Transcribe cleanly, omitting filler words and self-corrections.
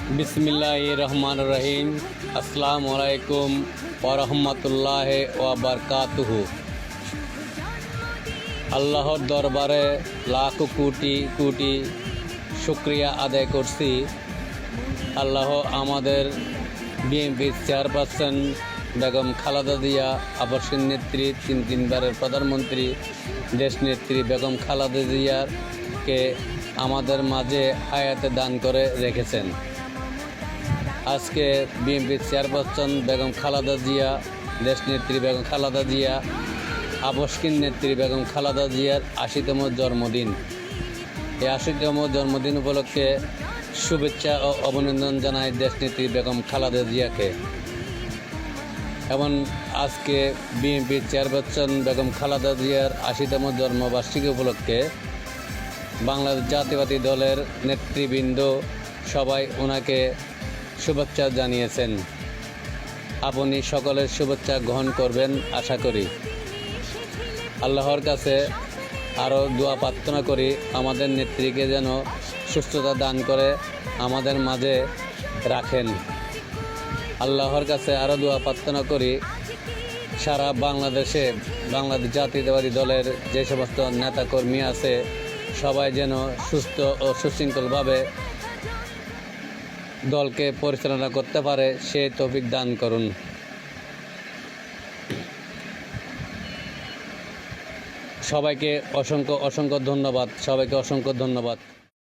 बिस्मिल्लाहिर रहमानिर रहीम। अस्सलामु अलैकुम व रहमतुल्लाहि व बारकातुहू। আল্লাহর দরবারে লাখ কোটি কোটি শুকরিয়া আদায় করছি। আল্লাহ আমাদের বিএনপির চেয়ারপারসন বেগম খালেদা জিয়া, আবাসিক নেত্রী, তিনবারের প্রধানমন্ত্রী, দেশনেত্রী বেগম খালেদা জিয়াকে আমাদের মাঝে হায়াতে দান করে রেখেছেন। আজকে বিএনপির চেয়ারপারসন বেগম খালেদা জিয়া, দেশনেত্রী বেগম খালেদা জিয়া, আবাসিক নেত্রী বেগম খালেদা জিয়ার ৮০তম জন্মদিন। এই ৮০তম জন্মদিন উপলক্ষে শুভেচ্ছা ও অভিনন্দন জানায় দেশনেত্রী বেগম খালেদা জিয়াকে। এবং আজকে বিএনপির চেয়ারপারসন বেগম খালেদা জিয়ার ৮০তম জন্মবার্ষিকী উপলক্ষে বাংলাদেশ জাতীয়তাবাদী দলের নেতৃবৃন্দ সবাই ওনাকে শুভেচ্ছা জানিয়েছেন। আপনি সকলের শুভেচ্ছা গ্রহণ করবেন আশা করি। আল্লাহর কাছে আরও দোয়া প্রার্থনা করি আমাদের নেত্রীকে যেন সুস্থতা দান করে আমাদের মাঝে রাখেন। আল্লাহর কাছে আরও দোয়া প্রার্থনা করি সারা বাংলাদেশে বাংলাদেশ জাতীয়তাবাদী দলের যে সমস্ত নেতাকর্মী আছে সবাই যেন সুস্থ ও সুশৃঙ্খলভাবে দলকে পরিচালনা করতে পারে, সে তৌফিক দান করুন। সবাইকে অসংখ্য ধন্যবাদ।